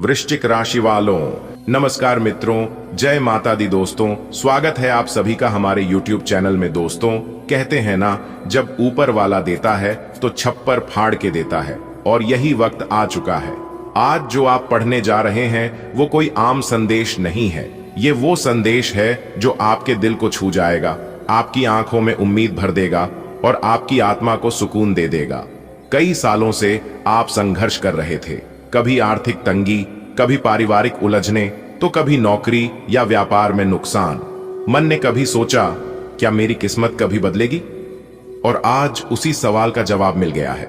वृश्चिक राशि वालों, नमस्कार मित्रों, जय माता दी दोस्तों। स्वागत है आप सभी का हमारे YouTube चैनल में। दोस्तों, कहते हैं ना, जब ऊपर वाला देता है तो छप्पर फाड़ के देता है, और यही वक्त आ चुका है। आज जो आप पढ़ने जा रहे हैं वो कोई आम संदेश नहीं है। ये वो संदेश है जो आपके दिल को छू जाएगा, आपकी आंखों में उम्मीद भर देगा और आपकी आत्मा को सुकून दे देगा। कई सालों से आप संघर्ष कर रहे थे, कभी आर्थिक तंगी, कभी पारिवारिक उलझने, तो कभी नौकरी या व्यापार में नुकसान। मन ने कभी सोचा, क्या मेरी किस्मत कभी बदलेगी? और आज उसी सवाल का जवाब मिल गया है।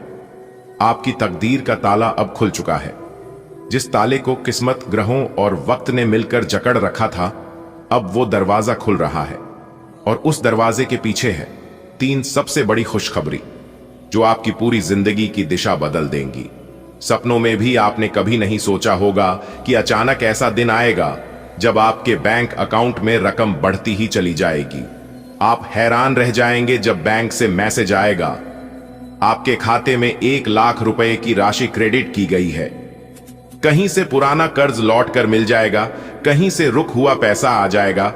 आपकी तकदीर का ताला अब खुल चुका है। जिस ताले को किस्मत, ग्रहों और वक्त ने मिलकर जकड़ रखा था, अब वो दरवाजा खुल रहा है। और उस दरवाजे के पीछे है 3 सबसे बड़ी खुशखबरी जो आपकी पूरी जिंदगी की दिशा बदल देंगी। सपनों में भी आपने कभी नहीं सोचा होगा कि अचानक ऐसा दिन आएगा जब आपके बैंक अकाउंट में रकम बढ़ती ही चली जाएगी। आप हैरान रह जाएंगे जब बैंक से मैसेज आएगा, आपके खाते में 1 लाख रुपए की राशि क्रेडिट की गई है। कहीं से पुराना कर्ज लौट कर मिल जाएगा, कहीं से रुक हुआ पैसा आ जाएगा,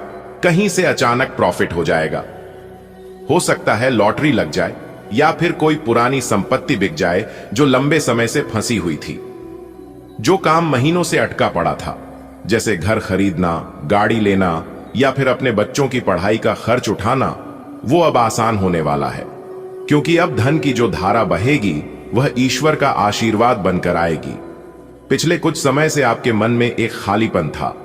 कहीं से अचानक प्रॉफिट हो जाएगा। हो सकता है लॉटरी लग जाए या फिर कोई पुरानी संपत्ति बिक जाए जो लंबे समय से फंसी हुई थी। जो काम महीनों से अटका पड़ा था, जैसे घर खरीदना, गाड़ी लेना या फिर अपने बच्चों की पढ़ाई का खर्च उठाना, वो अब आसान होने वाला है। क्योंकि अब धन की जो धारा बहेगी वह ईश्वर का आशीर्वाद बनकर आएगी। पिछले कुछ समय से आपके मन में एक खालीपन था।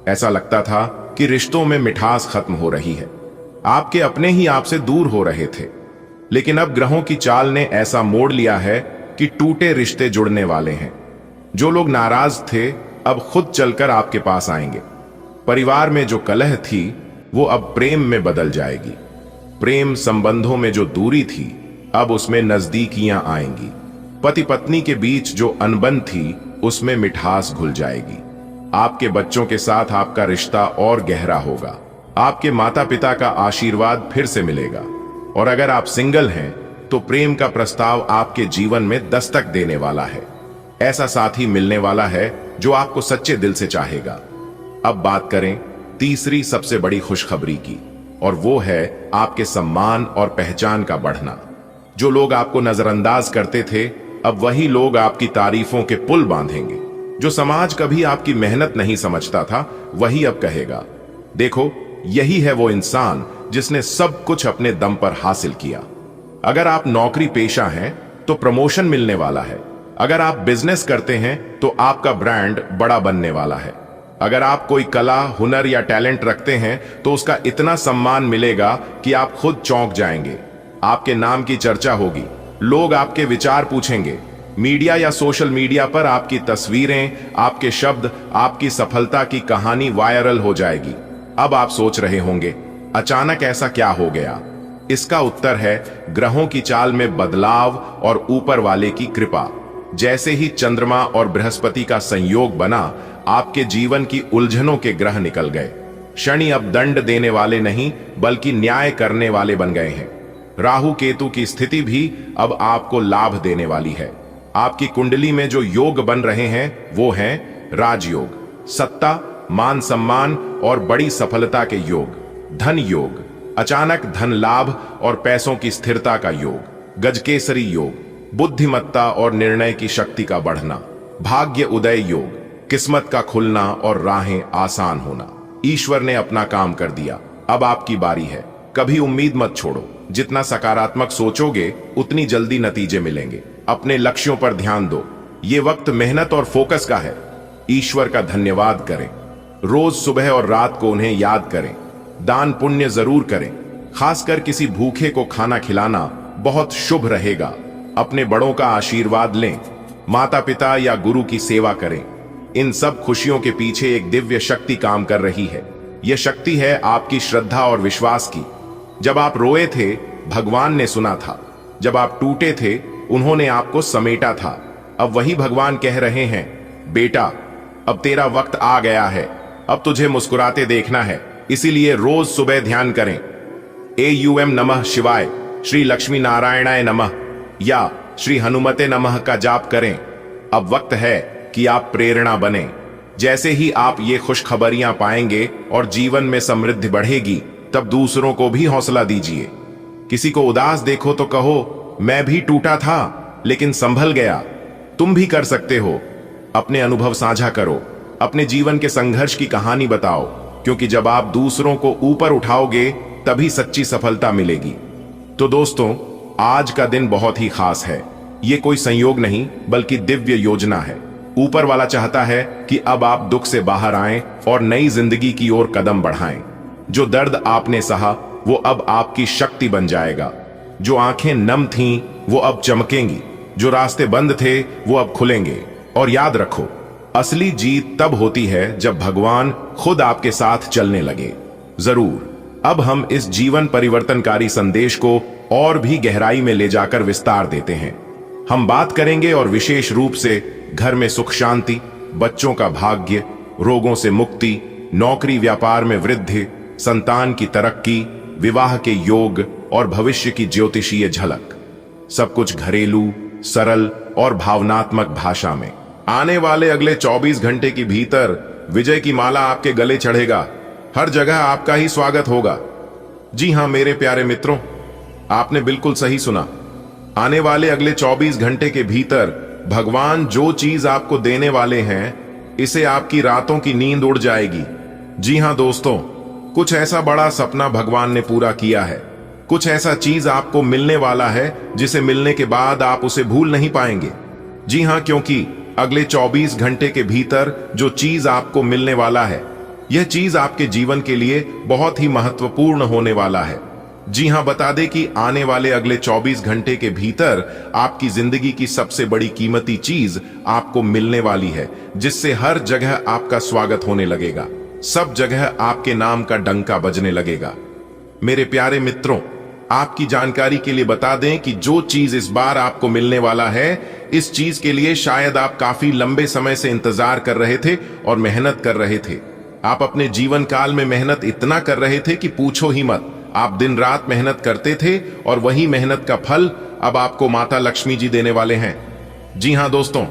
ऐसा लगता था कि रिश्तों में मिठास खत्म हो रही है, आपके अपने ही आपसे दूर हो रहे थे। लेकिन अब ग्रहों की चाल ने ऐसा मोड़ लिया है कि टूटे रिश्ते जुड़ने वाले हैं। जो लोग नाराज थे अब खुद चलकर आपके पास आएंगे। परिवार में जो कलह थी वो अब प्रेम में बदल जाएगी। प्रेम संबंधों में जो दूरी थी अब उसमें नजदीकियां आएंगी। पति पत्नी के बीच जो अनबन थी उसमें मिठास घुल जाएगी। आपके बच्चों के साथ आपका रिश्ता और गहरा होगा। आपके माता पिता का आशीर्वाद फिर से मिलेगा। और अगर आप सिंगल हैं तो प्रेम का प्रस्ताव आपके जीवन में दस्तक देने वाला है। ऐसा साथी मिलने वाला है जो आपको सच्चे दिल से चाहेगा। अब बात करें तीसरी सबसे बड़ी खुशखबरी की, और वो है आपके सम्मान और पहचान का बढ़ना। जो लोग आपको नजरअंदाज करते थे अब वही लोग आपकी तारीफों के पुल बांधेंगे। जो समाज कभी आपकी मेहनत नहीं समझता था वही अब कहेगा, देखो यही है वो इंसान जिसने सब कुछ अपने दम पर हासिल किया। अगर आप नौकरी पेशा हैं तो प्रमोशन मिलने वाला है। अगर आप बिजनेस करते हैं तो आपका ब्रांड बड़ा बनने वाला है। अगर आप कोई कला, हुनर या टैलेंट रखते हैं तो उसका इतना सम्मान मिलेगा कि आप खुद चौंक जाएंगे। आपके नाम की चर्चा होगी, लोग आपके विचार पूछेंगे। मीडिया या सोशल मीडिया पर आपकी तस्वीरें, आपके शब्द, आपकी सफलता की कहानी वायरल हो जाएगी। अब आप सोच रहे होंगे, अचानक ऐसा क्या हो गया? इसका उत्तर है ग्रहों की चाल में बदलाव और ऊपर वाले की कृपा। जैसे ही चंद्रमा और बृहस्पति का संयोग बना, आपके जीवन की उलझनों के ग्रह निकल गए। शनि अब दंड देने वाले नहीं बल्कि न्याय करने वाले बन गए हैं। राहु केतु की स्थिति भी अब आपको लाभ देने वाली है। आपकी कुंडली में जो योग बन रहे हैं वो हैं राजयोग, सत्ता, मान सम्मान और बड़ी सफलता के योग, धन योग, अचानक धन लाभ और पैसों की स्थिरता का योग, गजकेसरी योग, बुद्धिमत्ता और निर्णय की शक्ति का बढ़ना, भाग्य उदय योग, किस्मत का खुलना और राहें आसान होना। ईश्वर ने अपना काम कर दिया, अब आपकी बारी है। कभी उम्मीद मत छोड़ो। जितना सकारात्मक सोचोगे उतनी जल्दी नतीजे मिलेंगे। अपने लक्ष्यों पर ध्यान दो। ये वक्त मेहनत और फोकस का है। ईश्वर का धन्यवाद करें। रोज सुबह और रात को उन्हें याद करें। दान पुण्य जरूर करें। खासकर किसी भूखे को खाना खिलाना बहुत शुभ रहेगा। अपने बड़ों का आशीर्वाद लें। माता पिता या गुरु की सेवा करें। इन सब खुशियों के पीछे एक दिव्य शक्ति काम कर रही है। यह शक्ति है आपकी श्रद्धा और विश्वास की। जब आप रोए थे भगवान ने सुना था। जब आप टूटे थे उन्होंने आपको समेटा था। अब वही भगवान कह रहे हैं, बेटा अब तेरा वक्त आ गया है। अब तुझे मुस्कुराते देखना है। इसीलिए रोज सुबह ध्यान करें। AUM नमः शिवाय, श्री लक्ष्मी नारायणाय नमः या श्री हनुमते नमः का जाप करें। अब वक्त है कि आप प्रेरणा बने। जैसे ही आप ये खुशखबरियां पाएंगे और जीवन में समृद्धि बढ़ेगी, तब दूसरों को भी हौसला दीजिए। किसी को उदास देखो तो कहो, मैं भी टूटा था लेकिन संभल गया। तुम भी कर सकते हो। अपने अनुभव साझा करो, अपने जीवन के संघर्ष की कहानी बताओ, क्योंकि जब आप दूसरों को ऊपर उठाओगे तभी सच्ची सफलता मिलेगी। तो दोस्तों, आज का दिन बहुत ही खास है। ये कोई संयोग नहीं बल्कि दिव्य योजना है। ऊपर वाला चाहता है कि अब आप दुख से बाहर आएं और नई जिंदगी की ओर कदम बढ़ाएं। जो दर्द आपने सहा वो अब आपकी शक्ति बन जाएगा। जो आंखें नम थीं वो अब चमकेंगी। जो रास्ते बंद थे वो अब खुलेंगे। और याद रखो, असली जीत तब होती है जब भगवान खुद आपके साथ चलने लगे। जरूर अब हम इस जीवन परिवर्तनकारी संदेश को और भी गहराई में ले जाकर विस्तार देते हैं। हम बात करेंगे और विशेष रूप से घर में सुख शांति, बच्चों का भाग्य, रोगों से मुक्ति, नौकरी व्यापार में वृद्धि, संतान की तरक्की, विवाह के योग और भविष्य की ज्योतिषीय झलक। सब कुछ घरेलू, सरल और भावनात्मक भाषा में। आने वाले अगले 24 घंटे के भीतर विजय की माला आपके गले चढ़ेगा। हर जगह आपका ही स्वागत होगा। जी हां मेरे प्यारे मित्रों, आपने बिल्कुल सही सुना। आने वाले अगले 24 घंटे के भीतर भगवान जो चीज आपको देने वाले हैं, इसे आपकी रातों की नींद उड़ जाएगी। जी हां दोस्तों, कुछ ऐसा बड़ा सपना भगवान ने पूरा किया है। कुछ ऐसा चीज आपको मिलने वाला है जिसे मिलने के बाद आप उसे भूल नहीं पाएंगे। जी हां, क्योंकि अगले 24 घंटे के भीतर जो चीज आपको मिलने वाला है, यह चीज आपके जीवन के लिए बहुत ही महत्वपूर्ण होने वाला है। जी हां, बता दें कि आने वाले अगले 24 घंटे के भीतर आपकी जिंदगी की सबसे बड़ी कीमती चीज आपको मिलने वाली है, जिससे हर जगह आपका स्वागत होने लगेगा। सब जगह आपके नाम का डंका बजने लगेगा। मेरे प्यारे मित्रों, आपकी जानकारी के लिए बता दें कि जो चीज इस बार आपको मिलने वाला है, इस चीज के लिए शायद आप काफी लंबे समय से इंतजार कर रहे थे और मेहनत कर रहे थे। आप अपने जीवन काल में मेहनत इतना कर रहे थे कि पूछो ही मत। आप दिन रात मेहनत करते थे और वही मेहनत का फल अब आपको माता लक्ष्मी जी देने वाले हैं। जी हां दोस्तों,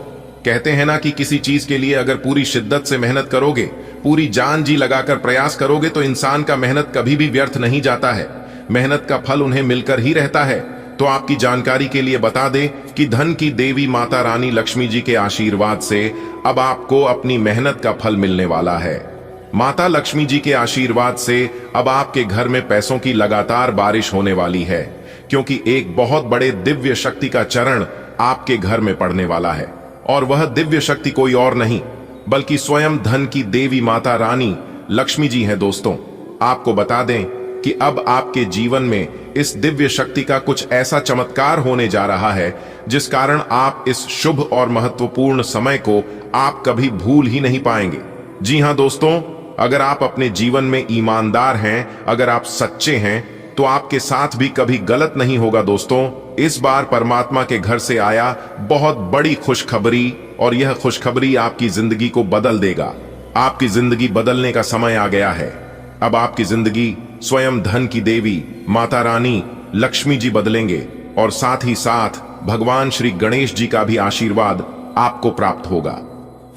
कहते हैं ना कि किसी चीज के लिए अगर पूरी शिद्दत से मेहनत करोगे, पूरी जान जी लगाकर प्रयास करोगे, तो इंसान का मेहनत कभी भी व्यर्थ नहीं जाता है। मेहनत का फल उन्हें मिलकर ही रहता है। तो आपकी जानकारी के लिए बता दें कि धन की देवी माता रानी लक्ष्मी जी के आशीर्वाद से अब आपको अपनी मेहनत का फल मिलने वाला है। माता लक्ष्मी जी के आशीर्वाद से अब आपके घर में पैसों की लगातार बारिश होने वाली है, क्योंकि एक बहुत बड़े दिव्य शक्ति का चरण आपके घर में पड़ने वाला है। और वह दिव्य शक्ति कोई और नहीं बल्कि स्वयं धन की देवी माता रानी लक्ष्मी जी हैं। दोस्तों, आपको बता दें कि अब आपके जीवन में इस दिव्य शक्ति का कुछ ऐसा चमत्कार होने जा रहा है जिस कारण आप इस शुभ और महत्वपूर्ण समय को आप कभी भूल ही नहीं पाएंगे। जी हां दोस्तों, अगर आप अपने जीवन में ईमानदार हैं, अगर आप सच्चे हैं, तो आपके साथ भी कभी गलत नहीं होगा। दोस्तों, इस बार परमात्मा के घर से आया बहुत बड़ी खुशखबरी, और यह खुशखबरी आपकी जिंदगी को बदल देगा। आपकी जिंदगी बदलने का समय आ गया है। अब आपकी जिंदगी स्वयं धन की देवी माता रानी लक्ष्मी जी बदलेंगे, और साथ ही साथ भगवान श्री गणेश जी का भी आशीर्वाद आपको प्राप्त होगा।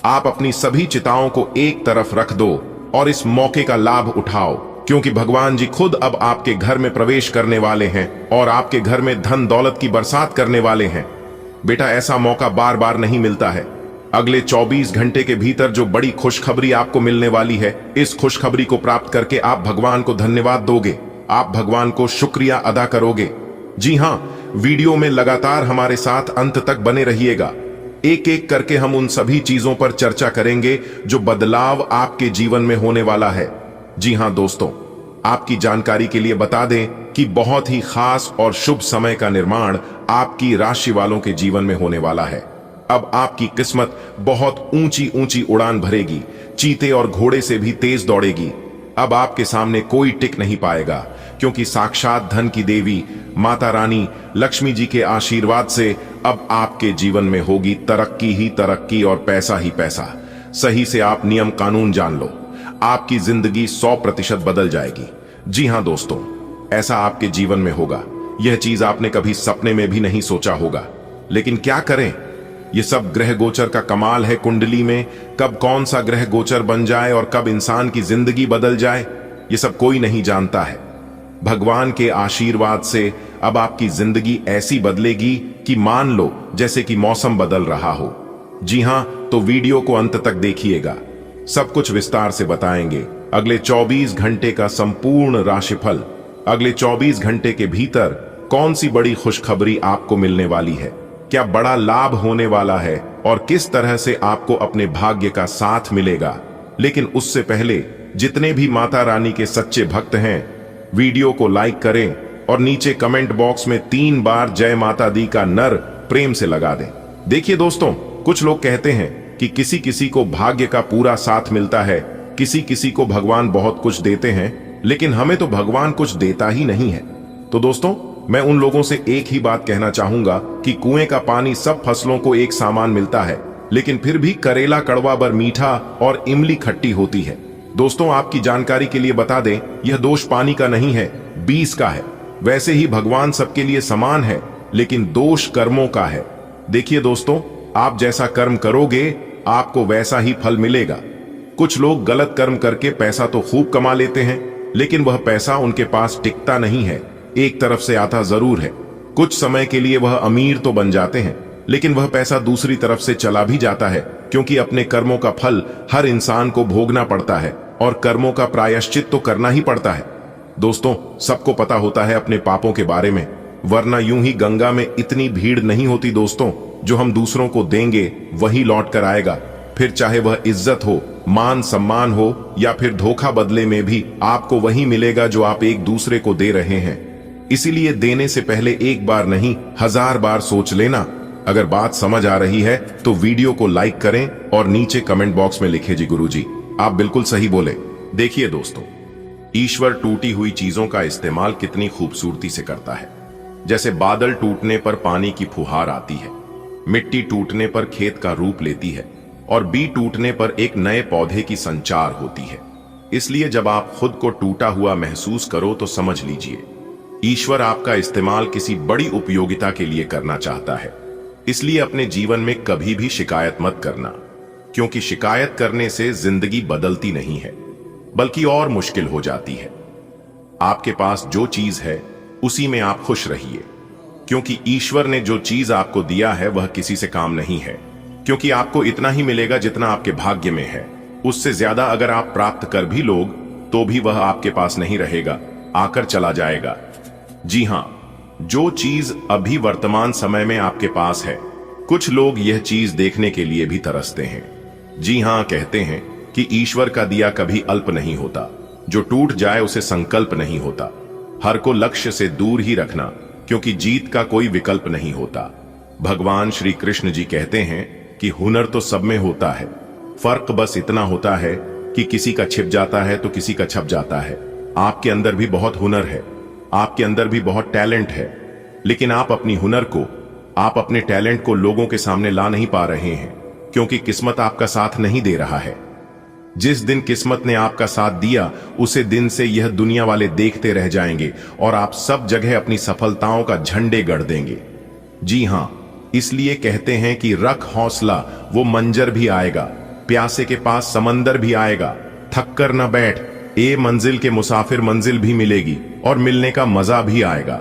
आप अपनी सभी चिंताओं को एक तरफ रख दो और इस मौके का लाभ उठाओ, क्योंकि भगवान जी खुद अब आपके घर में प्रवेश करने वाले हैं और आपके घर में धन दौलत की बरसात करने वाले हैं। बेटा, ऐसा मौका बार बार नहीं मिलता है। अगले 24 घंटे के भीतर जो बड़ी खुशखबरी आपको मिलने वाली है, इस खुशखबरी को प्राप्त करके आप भगवान को धन्यवाद दोगे, आप भगवान को शुक्रिया अदा करोगे। जी हां, वीडियो में लगातार हमारे साथ अंत तक बने रहिएगा। एक एक करके हम उन सभी चीजों पर चर्चा करेंगे जो बदलाव आपके जीवन में होने वाला है। जी हां दोस्तों, आपकी जानकारी के लिए बता दें कि बहुत ही खास और शुभ समय का निर्माण आपकी राशि वालों के जीवन में होने वाला है। अब आपकी किस्मत बहुत ऊंची ऊंची उड़ान भरेगी, चीते और घोड़े से भी तेज दौड़ेगी। अब आपके सामने कोई टिक नहीं पाएगा, क्योंकि साक्षात धन की देवी माता रानी लक्ष्मी जी के आशीर्वाद से अब आपके जीवन में होगी तरक्की ही तरक्की और पैसा ही पैसा। सही से आप नियम कानून जान लो, आपकी जिंदगी 100% बदल जाएगी। जी हां दोस्तों, ऐसा आपके जीवन में होगा। यह चीज आपने कभी सपने में भी नहीं सोचा होगा। लेकिन क्या करें, ये सब ग्रह गोचर का कमाल है। कुंडली में कब कौन सा ग्रह गोचर बन जाए और कब इंसान की जिंदगी बदल जाए, ये सब कोई नहीं जानता है। भगवान के आशीर्वाद से अब आपकी जिंदगी ऐसी बदलेगी कि मान लो जैसे कि मौसम बदल रहा हो। जी हां, तो वीडियो को अंत तक देखिएगा, सब कुछ विस्तार से बताएंगे। अगले 24 घंटे का संपूर्ण राशिफल, अगले 24 घंटे के भीतर कौन सी बड़ी खुशखबरी आपको मिलने वाली है, क्या बड़ा लाभ होने वाला है और किस तरह से आपको अपने भाग्य का साथ मिलेगा। लेकिन उससे पहले जितने भी माता रानी के सच्चे भक्त हैं, वीडियो को लाइक करें और नीचे कमेंट बॉक्स में 3 बार जय माता दी का नर प्रेम से लगा दें। देखिए दोस्तों, कुछ लोग कहते हैं कि किसी किसी को भाग्य का पूरा साथ मिलता है, किसी किसी को भगवान बहुत कुछ देते हैं, लेकिन हमें तो भगवान कुछ देता ही नहीं है। तो दोस्तों, मैं उन लोगों से एक ही बात कहना चाहूंगा कि कुएं का पानी सब फसलों को एक समान मिलता है, लेकिन फिर भी करेला कड़वा बर मीठा और इमली खट्टी होती है। दोस्तों, आपकी जानकारी के लिए बता दें, यह दोष पानी का नहीं है, बीज का है। वैसे ही भगवान सबके लिए समान है, लेकिन दोष कर्मों का है। देखिए दोस्तों, आप जैसा कर्म करोगे आपको वैसा ही फल मिलेगा। कुछ लोग गलत कर्म करके पैसा तो खूब कमा लेते हैं, लेकिन वह पैसा उनके पास टिकता नहीं है, एक तरफ से आता जरूर है। कुछ समय के लिए वह अमीर तो बन जाते हैं, लेकिन वह पैसा दूसरी तरफ से चला भी जाता है, क्योंकि अपने कर्मों का फल हर इंसान को भोगना पड़ता है और कर्मों का प्रायश्चित तो करना ही पड़ता है। दोस्तों, सबको पता होता है अपने पापों के बारे में, वरना यूं ही गंगा में इतनी भीड़ नहीं होती। दोस्तों, जो हम दूसरों को देंगे वही लौट कर आएगा, फिर चाहे वह इज्जत हो, मान सम्मान हो या फिर धोखा, बदले में भी आपको वही मिलेगा जो आप एक दूसरे को दे रहे हैं। इसीलिए देने से पहले एक बार नहीं 1000 बार सोच लेना। अगर बात समझ आ रही है तो वीडियो को लाइक करें और नीचे कमेंट बॉक्स में लिखे जी गुरुजी आप बिल्कुल सही बोले। देखिए दोस्तों, ईश्वर टूटी हुई चीजों का इस्तेमाल कितनी खूबसूरती से करता है। जैसे बादल टूटने पर पानी की फुहार आती है, मिट्टी टूटने पर खेत का रूप लेती है और बीज टूटने पर एक नए पौधे की संचार होती है। इसलिए जब आप खुद को टूटा हुआ महसूस करो तो समझ लीजिए ईश्वर आपका इस्तेमाल किसी बड़ी उपयोगिता के लिए करना चाहता है। इसलिए अपने जीवन में कभी भी शिकायत मत करना, क्योंकि शिकायत करने से जिंदगी बदलती नहीं है बल्कि और मुश्किल हो जाती है। आपके पास जो चीज है उसी में आप खुश रहिए, क्योंकि ईश्वर ने जो चीज आपको दिया है वह किसी से काम नहीं है, क्योंकि आपको इतना ही मिलेगा जितना आपके भाग्य में है। उससे ज्यादा अगर आप प्राप्त कर भी लोग तो भी वह आपके पास नहीं रहेगा, आकर चला जाएगा। जी हां, जो चीज अभी वर्तमान समय में आपके पास है, कुछ लोग यह चीज देखने के लिए भी तरसते हैं। जी हां, कहते हैं कि ईश्वर का दिया कभी अल्प नहीं होता, जो टूट जाए उसे संकल्प नहीं होता। हर को लक्ष्य से दूर ही रखना, क्योंकि जीत का कोई विकल्प नहीं होता। भगवान श्री कृष्ण जी कहते हैं कि हुनर तो सब में होता है, फर्क बस इतना होता है कि किसी का छिप जाता है तो किसी का छप जाता है। आपके अंदर भी बहुत हुनर है, आपके अंदर भी बहुत टैलेंट है, लेकिन आप अपनी हुनर को, आप अपने टैलेंट को लोगों के सामने ला नहीं पा रहे हैं, क्योंकि किस्मत आपका साथ नहीं दे रहा है। जिस दिन किस्मत ने आपका साथ दिया उसे दिन से यह दुनिया वाले देखते रह जाएंगे और आप सब जगह अपनी सफलताओं का झंडे गड़ देंगे। जी हां, इसलिए कहते हैं कि रख हौसला, वो मंजर भी आएगा, प्यासे के पास समंदर भी आएगा। थक कर न बैठ, ए मंजिल के मुसाफिर, मंजिल भी मिलेगी और मिलने का मजा भी आएगा।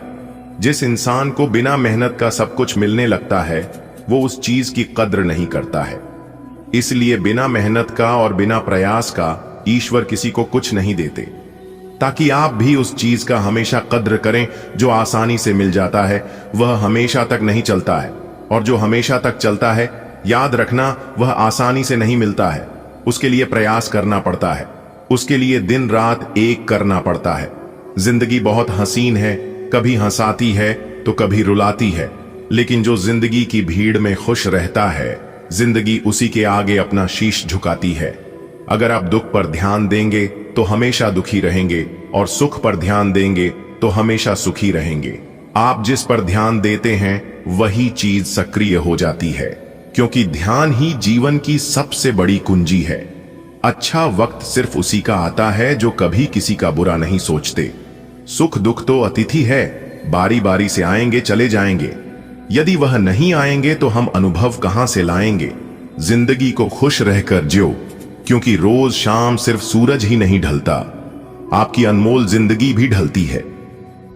जिस इंसान को बिना मेहनत का सब कुछ मिलने लगता है वो उस चीज की कद्र नहीं करता है। इसलिए बिना मेहनत का और बिना प्रयास का ईश्वर किसी को कुछ नहीं देते, ताकि आप भी उस चीज का हमेशा कद्र करें। जो आसानी से मिल जाता है वह हमेशा तक नहीं चलता है, और जो हमेशा तक चलता है, याद रखना, वह आसानी से नहीं मिलता है। उसके लिए प्रयास करना पड़ता है, उसके लिए दिन रात एक करना पड़ता है। जिंदगी बहुत हसीन है, कभी हंसाती है तो कभी रुलाती है, लेकिन जो जिंदगी की भीड़ में खुश रहता है, जिंदगी उसी के आगे अपना शीश झुकाती है। अगर आप दुख पर ध्यान देंगे तो हमेशा दुखी रहेंगे, और सुख पर ध्यान देंगे तो हमेशा सुखी रहेंगे। आप जिस पर ध्यान देते हैं वही चीज सक्रिय हो जाती है, क्योंकि ध्यान ही जीवन की सबसे बड़ी कुंजी है। अच्छा वक्त सिर्फ उसी का आता है जो कभी किसी का बुरा नहीं सोचते। सुख दुख तो अतिथि है, बारी बारी से आएंगे चले जाएंगे। यदि वह नहीं आएंगे तो हम अनुभव कहां से लाएंगे। जिंदगी को खुश रहकर जियो, क्योंकि रोज शाम सिर्फ सूरज ही नहीं ढलता, आपकी अनमोल जिंदगी भी ढलती है।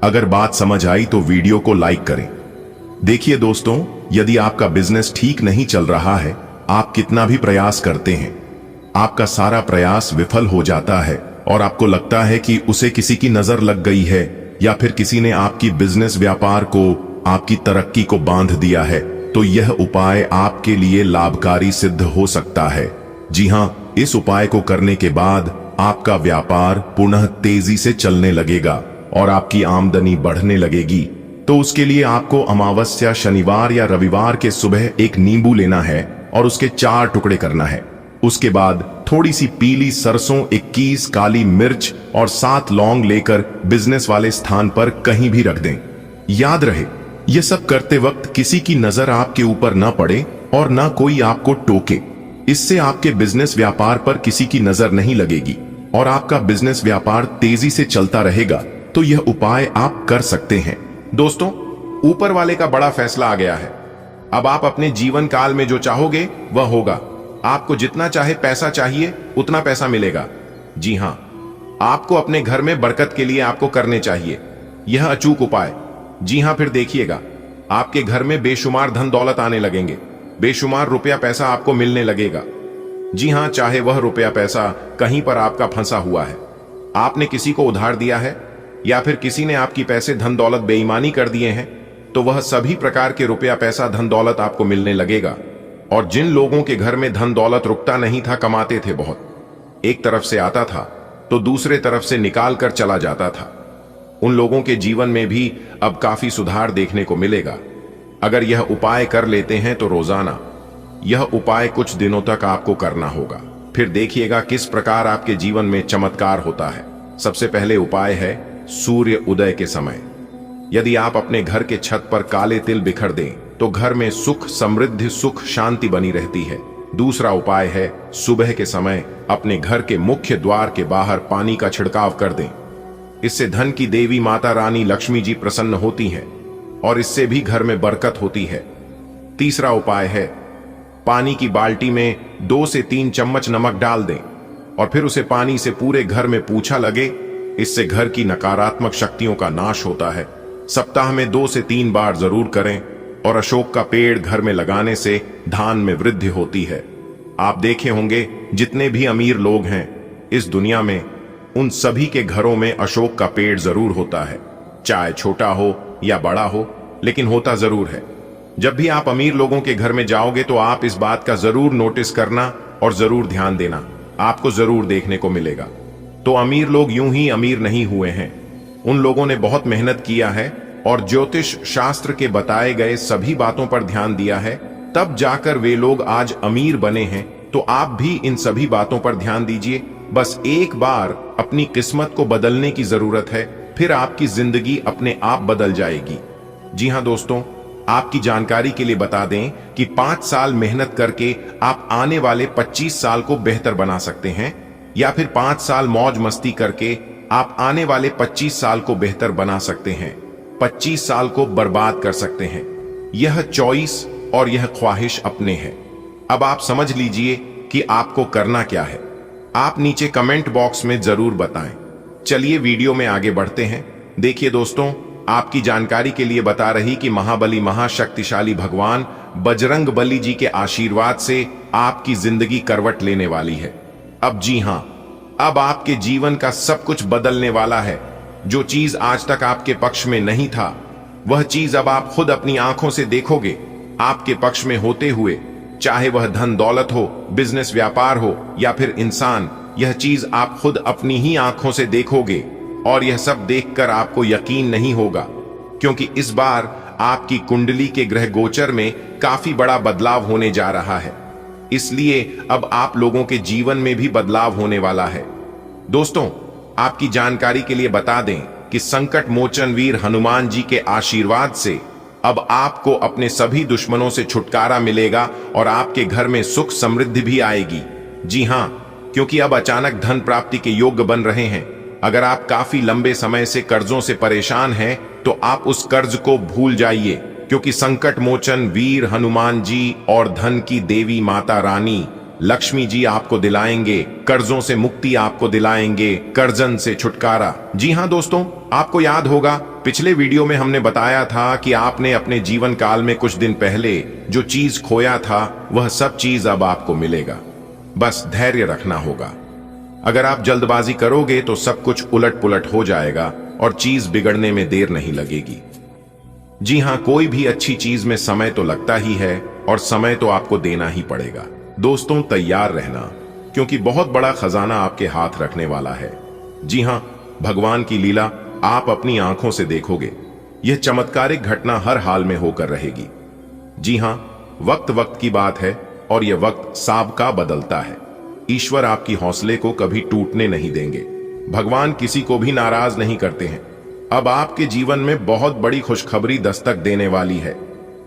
अगर बात समझ आई तो वीडियो को लाइक करें। देखिए दोस्तों, यदि आपका बिजनेस ठीक नहीं चल रहा है, आप कितना भी प्रयास करते हैं, आपका सारा प्रयास विफल हो जाता है और आपको लगता है कि उसे किसी की नजर लग गई है या फिर किसी ने आपकी बिजनेस व्यापार को, आपकी तरक्की को बांध दिया है, तो यह उपाय आपके लिए लाभकारी सिद्ध हो सकता है। जी हां, इस उपाय को करने के बाद आपका व्यापार पुनः तेजी से चलने लगेगा और आपकी आमदनी बढ़ने लगेगी। तो उसके लिए आपको अमावस्या, शनिवार या रविवार के सुबह एक नींबू लेना है और उसके 4 टुकड़े करना है। उसके बाद थोड़ी सी पीली सरसों, 21 काली मिर्च और 7 लौंग लेकर बिजनेस वाले स्थान पर कहीं भी रख दें। याद रहे, यह सब करते वक्त किसी की नजर आपके ऊपर न पड़े और न कोई आपको टोके। इससे आपके बिजनेस व्यापार पर किसी की नजर नहीं लगेगी और आपका बिजनेस व्यापार तेजी से चलता रहेगा। तो यह उपाय आप कर सकते हैं। दोस्तों, ऊपर वाले का बड़ा फैसला आ गया है। अब आप अपने जीवन काल में जो चाहोगे वह होगा। आपको जितना चाहे पैसा चाहिए उतना पैसा मिलेगा। जी हां, आपको अपने घर में बरकत के लिए आपको करने चाहिए यह अचूक उपाय। जी हां, फिर देखिएगा, आपके घर में बेशुमार धन दौलत आने लगेंगे, बेशुमार रुपया पैसा आपको मिलने लगेगा। जी हां, चाहे वह रुपया पैसा कहीं पर आपका फंसा हुआ है, आपने किसी को उधार दिया है या फिर किसी ने आपकी पैसे धन दौलत बेईमानी कर दिए हैं, तो वह सभी प्रकार के रुपया पैसा धन दौलत आपको मिलने लगेगा। और जिन लोगों के घर में धन दौलत रुकता नहीं था, कमाते थे बहुत, एक तरफ से आता था तो दूसरे तरफ से निकाल कर चला जाता था, उन लोगों के जीवन में भी अब काफी सुधार देखने को मिलेगा। अगर यह उपाय कर लेते हैं तो रोजाना यह उपाय कुछ दिनों तक आपको करना होगा। फिर देखिएगा किस प्रकार आपके जीवन में चमत्कार होता है। सबसे पहले उपाय है सूर्य उदय के समय। यदि आप अपने घर के छत पर काले तिल बिखर दें तो घर में सुख, समृद्धि, सुख, शांति बनी रहती है। दूसरा उपाय है सुबह के समय अपने घर के मुख्य द्वार के बाहर पानी का छिड़काव कर दें। इससे धन की देवी माता रानी लक्ष्मी जी प्रसन्न होती हैं और इससे भी घर में बरकत होती है। तीसरा उपाय है पानी की बाल्टी में 2 से 3 चम्मच नमक डाल दें और फिर उसे पानी से पूरे घर में पूंछा लगे। इससे घर की नकारात्मक शक्तियों का नाश होता है। सप्ताह में 2 से 3 बार जरूर करें और अशोक का पेड़ घर में लगाने से धान में वृद्धि होती है। आप देखे होंगे जितने भी अमीर लोग हैं इस दुनिया में, उन सभी के घरों में अशोक का पेड़ जरूर होता है, चाहे छोटा हो या बड़ा हो, लेकिन होता जरूर है। जब भी आप अमीर लोगों के घर में जाओगे तो आप इस बात का जरूर नोटिस करना और जरूर ध्यान देना, आपको जरूर देखने को मिलेगा। तो अमीर लोग यूं ही अमीर नहीं हुए हैं, उन लोगों ने बहुत मेहनत किया है और ज्योतिष शास्त्र के बताए गए सभी बातों पर ध्यान दिया है, तब जाकर वे लोग आज अमीर बने हैं। तो आप भी इन सभी बातों पर ध्यान दीजिए। बस एक बार अपनी किस्मत को बदलने की जरूरत है, फिर आपकी जिंदगी अपने आप बदल जाएगी। जी हां दोस्तों, आपकी जानकारी के लिए बता दें कि 5 साल मेहनत करके आप आने वाले 25 साल को बेहतर बना सकते हैं, या फिर 5 साल मौज मस्ती करके आप आने वाले 25 साल को बेहतर बना सकते हैं, 25 साल को बर्बाद कर सकते हैं। यह चॉइस और यह ख्वाहिश अपने है। अब आप समझ लीजिए कि आपको करना क्या है। आप नीचे कमेंट बॉक्स में जरूर बताएं। चलिए वीडियो में आगे बढ़ते हैं। देखिए दोस्तों, आपकी जानकारी के लिए बता रही कि महाबली महाशक्तिशाली भगवान बजरंग बली जी के आशीर्वाद से आपकी जिंदगी करवट लेने वाली है। अब जी हां, अब आपके जीवन का सब कुछ बदलने वाला है। जो चीज आज तक आपके पक्ष में नहीं था, वह चीज अब आप खुद अपनी आंखों से देखोगे आपके पक्ष में होते हुए। चाहे वह धन दौलत हो, बिजनेस व्यापार हो या फिर इंसान, यह चीज आप खुद अपनी ही आंखों से देखोगे और यह सब देखकर आपको यकीन नहीं होगा, क्योंकि इस बार आपकी कुंडली के ग्रह गोचर में काफी बड़ा बदलाव होने जा रहा है। इसलिए अब आप लोगों के जीवन में भी बदलाव होने वाला है। दोस्तों, आपकी जानकारी के लिए बता दें कि संकट मोचन वीर हनुमान जी के आशीर्वाद से अब आपको अपने सभी दुश्मनों से छुटकारा मिलेगा और आपके घर में सुख समृद्धि भी आएगी। जी हां, क्योंकि अब अचानक धन प्राप्ति के योग्य बन रहे हैं। अगर आप काफी लंबे समय से कर्जों से परेशान हैं, तो आप उस कर्ज को भूल जाइए क्योंकि संकट मोचन वीर हनुमान जी और धन की देवी माता रानी लक्ष्मी जी आपको दिलाएंगे, कर्जों से मुक्ति आपको दिलाएंगे, कर्जन से छुटकारा। जी हां दोस्तों, आपको याद होगा पिछले वीडियो में हमने बताया था कि आपने अपने जीवन काल में कुछ दिन पहले जो चीज खोया था वह सब चीज अब आपको मिलेगा। बस धैर्य रखना होगा। अगर आप जल्दबाजी करोगे तो सब कुछ उलट पुलट हो जाएगा और चीज बिगड़ने में देर नहीं लगेगी। जी हां, कोई भी अच्छी चीज में समय तो लगता ही है और समय तो आपको देना ही पड़ेगा। दोस्तों तैयार रहना, क्योंकि बहुत बड़ा खजाना आपके हाथ रखने वाला है। जी हां, भगवान की लीला आप अपनी आंखों से देखोगे। यह चमत्कारिक घटना हर हाल में होकर रहेगी। जी हां, वक्त वक्त की बात है और यह वक्त साबका बदलता है। ईश्वर आपकी हौसले को कभी टूटने नहीं देंगे। भगवान किसी को भी नाराज नहीं करते हैं। अब आपके जीवन में बहुत बड़ी खुशखबरी दस्तक देने वाली है।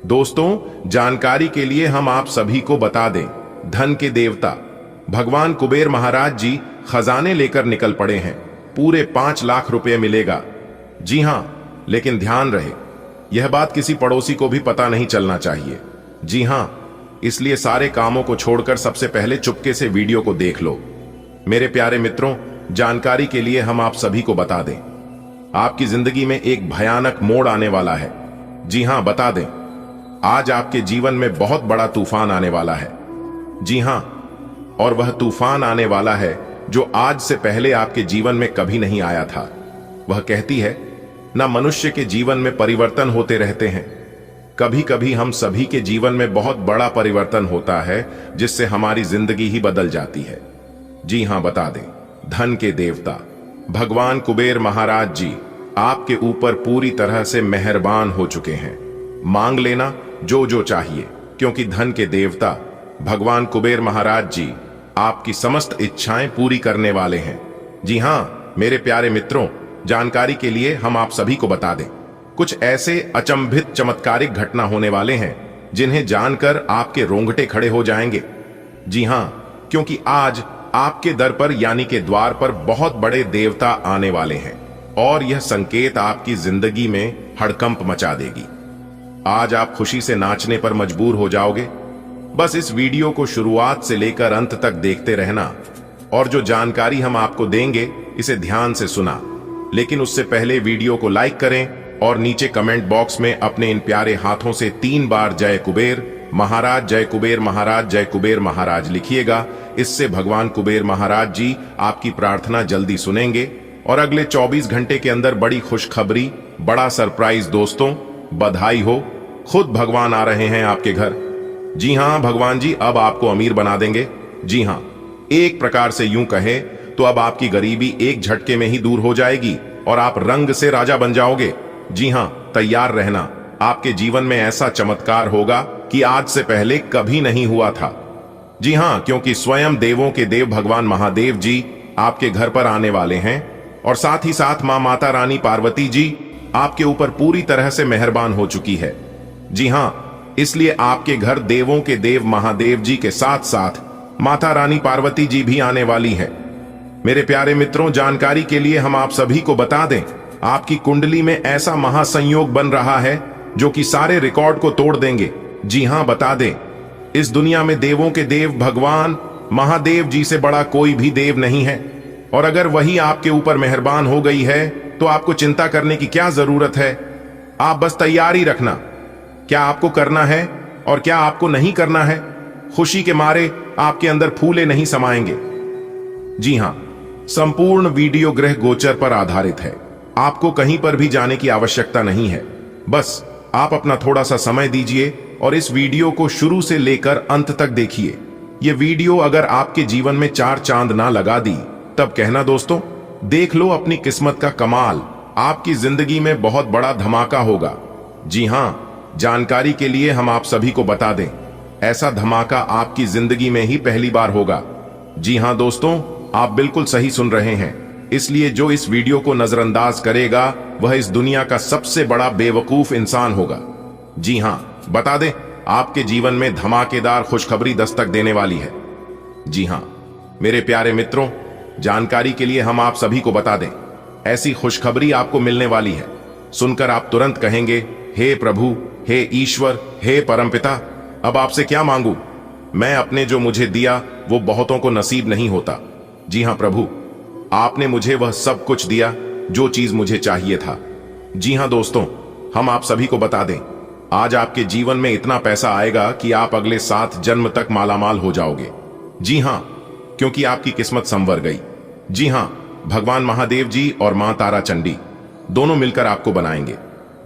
दोस्तों, जानकारी के लिए हम आप सभी को बता दें, धन के देवता भगवान कुबेर महाराज जी खजाने लेकर निकल पड़े हैं। पूरे 5 लाख रुपए मिलेगा। जी हां, लेकिन ध्यान रहे, यह बात किसी पड़ोसी को भी पता नहीं चलना चाहिए। जी हां, इसलिए सारे कामों को छोड़कर सबसे पहले चुपके से वीडियो को देख लो। मेरे प्यारे मित्रों, जानकारी के लिए हम आप सभी को बता दें, आपकी जिंदगी में एक भयानक मोड़ आने वाला है। जी हां, बता दें, आज आपके जीवन में बहुत बड़ा तूफान आने वाला है। जी हां, और वह तूफान आने वाला है जो आज से पहले आपके जीवन में कभी नहीं आया था। वह कहती है ना, मनुष्य के जीवन में परिवर्तन होते रहते हैं। कभी कभी हम सभी के जीवन में बहुत बड़ा परिवर्तन होता है जिससे हमारी जिंदगी ही बदल जाती है। जी हां, बता दें, धन के देवता भगवान कुबेर महाराज जी आपके ऊपर पूरी तरह से मेहरबान हो चुके हैं। मांग लेना जो जो चाहिए, क्योंकि धन के देवता भगवान कुबेर महाराज जी आपकी समस्त इच्छाएं पूरी करने वाले हैं। जी हां, मेरे प्यारे मित्रों, जानकारी के लिए हम आप सभी को बता दें, कुछ ऐसे अचंभित चमत्कारिक घटना होने वाले हैं जिन्हें जानकर आपके रोंगटे खड़े हो जाएंगे। जी हां, क्योंकि आज आपके दर पर यानी के द्वार पर बहुत बड़े देवता आने वाले हैं और यह संकेत आपकी जिंदगी में हड़कंप मचा देगी। आज आप खुशी से नाचने पर मजबूर हो जाओगे। बस इस वीडियो को शुरुआत से लेकर अंत तक देखते रहना और जो जानकारी हम आपको देंगे इसे ध्यान से सुना। लेकिन उससे पहले वीडियो को लाइक करें और नीचे कमेंट बॉक्स में अपने इन प्यारे हाथों से 3 बार जय कुबेर महाराज, जय कुबेर महाराज, जय कुबेर महाराज लिखिएगा। इससे भगवान कुबेर महाराज जी आपकी प्रार्थना जल्दी सुनेंगे और अगले 24 घंटे के अंदर बड़ी खुशखबरी, बड़ा सरप्राइज। दोस्तों बधाई हो, खुद भगवान आ रहे हैं आपके घर। जी हां, भगवान जी अब आपको अमीर बना देंगे। जी हां, एक प्रकार से यूं कहे तो अब आपकी गरीबी एक झटके में ही दूर हो जाएगी और आप रंग से राजा बन जाओगे। जी हां, तैयार रहना, आपके जीवन में ऐसा चमत्कार होगा कि आज से पहले कभी नहीं हुआ था। जी हां, क्योंकि स्वयं देवों के देव भगवान महादेव जी आपके घर पर आने वाले हैं और साथ ही साथ मां माता रानी पार्वती जी आपके ऊपर पूरी तरह से मेहरबान हो चुकी है। जी हां, इसलिए आपके घर देवों के देव महादेव जी के साथ साथ माता रानी पार्वती जी भी आने वाली है। मेरे प्यारे मित्रों, जानकारी के लिए हम आप सभी को बता दें, आपकी कुंडली में ऐसा महासंयोग बन रहा है जो कि सारे रिकॉर्ड को तोड़ देंगे। जी हां, बता दें, इस दुनिया में देवों के देव भगवान महादेव जी से बड़ा कोई भी देव नहीं है और अगर वही आपके ऊपर मेहरबान हो गई है तो आपको चिंता करने की क्या जरूरत है। आप बस तैयारी रखना, क्या आपको करना है और क्या आपको नहीं करना है। खुशी के मारे आपके अंदर फूले नहीं समाएंगे। जी हां, संपूर्ण वीडियो ग्रह गोचर पर आधारित है। आपको कहीं पर भी जाने की आवश्यकता नहीं है। बस आप अपना थोड़ा सा समय दीजिए और इस वीडियो को शुरू से लेकर अंत तक देखिए। यह वीडियो अगर आपके जीवन में 4 चांद ना लगा दी तब कहना दोस्तों, देख लो अपनी किस्मत का कमाल, आपकी जिंदगी में बहुत बड़ा धमाका होगा। जी हां, जानकारी के लिए हम आप सभी को बता दें, ऐसा धमाका आपकी जिंदगी में ही पहली बार होगा। जी हां दोस्तों, आप बिल्कुल सही सुन रहे हैं। इसलिए जो इस वीडियो को नजरअंदाज करेगा वह इस दुनिया का सबसे बड़ा बेवकूफ इंसान होगा। जी हां, बता दें, आपके जीवन में धमाकेदार खुशखबरी दस्तक देने वाली है। जी हां, मेरे प्यारे मित्रों, जानकारी के लिए हम आप सभी को बता दें, ऐसी खुशखबरी आपको मिलने वाली है। सुनकर आप तुरंत कहेंगे, हे प्रभु, हे ईश्वर, हे परमपिता, अब आपसे क्या मांगू? मैं अपने जो मुझे दिया वो बहुतों को नसीब नहीं होता। जी हाँ प्रभु, आपने मुझे वह सब कुछ दिया जो चीज मुझे चाहिए था। जी हाँ दोस्तों, हम आप सभी को बता दें, आज आपके जीवन में इतना पैसा आएगा कि आप अगले 7 जन्म तक मालामाल हो जाओगे। जी हाँ, क्योंकि आपकी किस्मत संवर गई। जी हाँ, भगवान महादेव जी और मां तारा चंडी दोनों मिलकर आपको बनाएंगे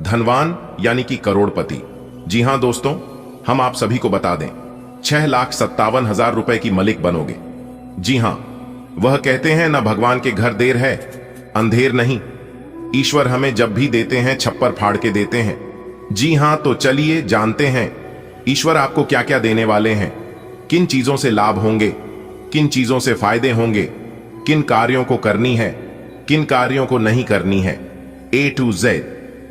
धनवान, यानी कि करोड़पति। जी हाँ दोस्तों, हम आप सभी को बता दें, 6,57,000 रुपए की मलिक बनोगे। जी हाँ, वह कहते हैं ना, भगवान के घर देर है अंधेर नहीं। ईश्वर हमें जब भी देते हैं छप्पर फाड़ के देते हैं। जी हाँ, तो चलिए जानते हैं ईश्वर आपको क्या क्या देने वाले हैं, किन चीजों से लाभ होंगे, किन चीजों से फायदे होंगे, किन कार्यों को करनी है, किन कार्यों को नहीं करनी है। A to Z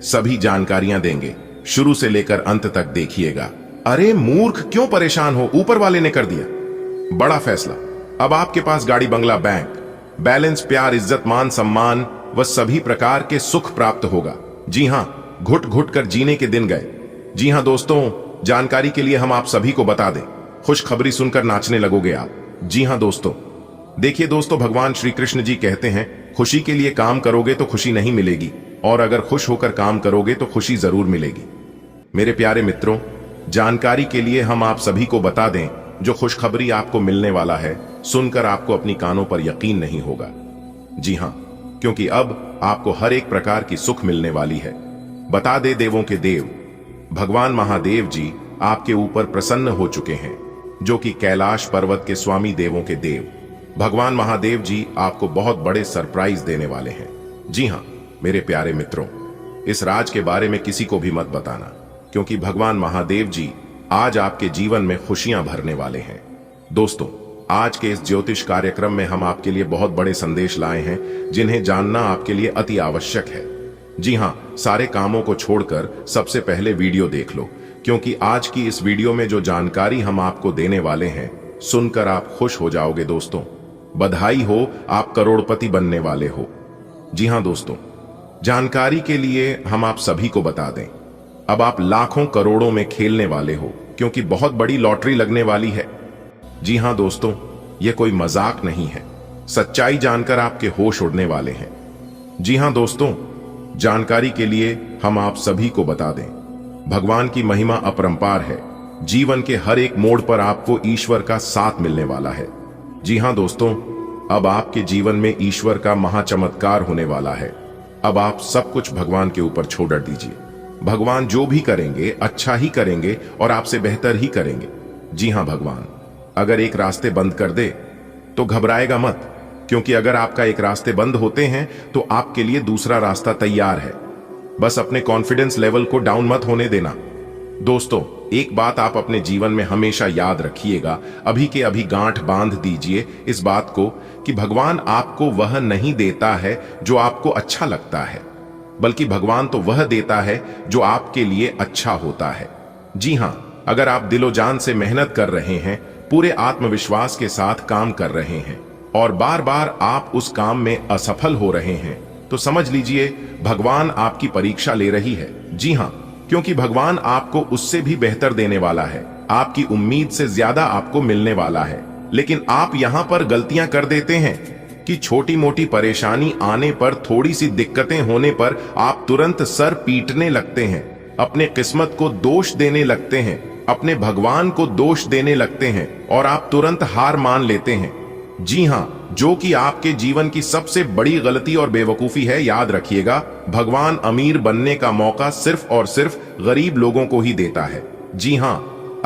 सभी जानकारियां देंगे, शुरू से लेकर अंत तक देखिएगा। अरे मूर्ख, क्यों परेशान हो? ऊपर वाले ने कर दिया बड़ा फैसला। अब आपके पास गाड़ी, बंगला, बैंक बैलेंस, प्यार, इज्जत, मान सम्मान व सभी प्रकार के सुख प्राप्त होगा। जी हां, घुट घुट कर जीने के दिन गए। जी हां दोस्तों, जानकारी के लिए हम आप सभी को बता दें, खुशखबरी सुनकर नाचने लगोगे आप। जी हां दोस्तों, देखिए दोस्तों, भगवान श्री कृष्ण जी कहते हैं, खुशी के लिए काम करोगे तो खुशी नहीं मिलेगी, और अगर खुश होकर काम करोगे तो खुशी जरूर मिलेगी। मेरे प्यारे मित्रों, जानकारी के लिए हम आप सभी को बता दें, जो खुशखबरी आपको मिलने वाला है, सुनकर आपको अपनी कानों पर यकीन नहीं होगा। जी हां, क्योंकि अब आपको हर एक प्रकार की सुख मिलने वाली है। बता दे देवों के देव भगवान महादेव जी आपके ऊपर प्रसन्न हो चुके हैं, जो कि कैलाश पर्वत के स्वामी देवों के देव भगवान महादेव जी आपको बहुत बड़े सरप्राइज देने वाले हैं। जी हां मेरे प्यारे मित्रों, इस राज के बारे में किसी को भी मत बताना, क्योंकि भगवान महादेव जी आज आपके जीवन में खुशियां भरने वाले हैं। दोस्तों, आज के इस ज्योतिष कार्यक्रम में हम आपके लिए बहुत बड़े संदेश लाए हैं, जिन्हें जानना आपके लिए अति आवश्यक है। जी हां, सारे कामों को छोड़कर सबसे पहले वीडियो देख लो, क्योंकि आज की इस वीडियो में जो जानकारी हम आपको देने वाले हैं, सुनकर आप खुश हो जाओगे। दोस्तों, बधाई हो, आप करोड़पति बनने वाले हो। जी हां दोस्तों, जानकारी के लिए हम आप सभी को बता दें, अब आप लाखों करोड़ों में खेलने वाले हो, क्योंकि बहुत बड़ी लॉटरी लगने वाली है। जी हां दोस्तों, यह कोई मजाक नहीं है, सच्चाई जानकर आपके होश उड़ने वाले हैं। जी हां दोस्तों, जानकारी के लिए हम आप सभी को बता दें, भगवान की महिमा अपरंपार है। जीवन के हर एक मोड़ पर आपको ईश्वर का साथ मिलने वाला है। जी हां दोस्तों, अब आपके जीवन में ईश्वर का महाचमत्कार होने वाला है। अब आप सब कुछ भगवान के ऊपर छोड़ दीजिए। भगवान जो भी करेंगे अच्छा ही करेंगे और आपसे बेहतर ही करेंगे। जी हां, भगवान अगर एक रास्ते बंद कर दे तो घबराएगा मत, क्योंकि अगर आपका एक रास्ते बंद होते हैं तो आपके लिए दूसरा रास्ता तैयार है। बस अपने कॉन्फिडेंस लेवल को डाउन मत होने देना। दोस्तों, एक बात आप अपने जीवन में हमेशा याद रखिएगा, अभी के अभी गांठ बांध दीजिए इस बात को, कि भगवान आपको वह नहीं देता है जो आपको अच्छा लगता है, बल्कि भगवान तो वह देता है जो आपके लिए अच्छा होता है। जी हां, अगर आप दिलो जान से मेहनत कर रहे हैं, पूरे आत्मविश्वास के साथ काम कर रहे हैं, और बार बार आप उस काम में असफल हो रहे हैं, तो समझ लीजिए भगवान आपकी परीक्षा ले रही है। जी हां, क्योंकि भगवान आपको उससे भी बेहतर देने वाला है, आपकी उम्मीद से ज्यादा आपको मिलने वाला है। लेकिन आप यहां पर गलतियां कर देते हैं कि छोटी मोटी परेशानी आने पर, थोड़ी सी दिक्कतें होने पर आप तुरंत सर पीटने लगते हैं, अपने किस्मत को दोष देने लगते हैं, अपने भगवान को दोष देने लगते हैं, और आप तुरंत हार मान लेते हैं। जी हां, जो कि आपके जीवन की सबसे बड़ी गलती और बेवकूफी है। याद रखिएगा, भगवान अमीर बनने का मौका सिर्फ और सिर्फ गरीब लोगों को ही देता है। जी हां,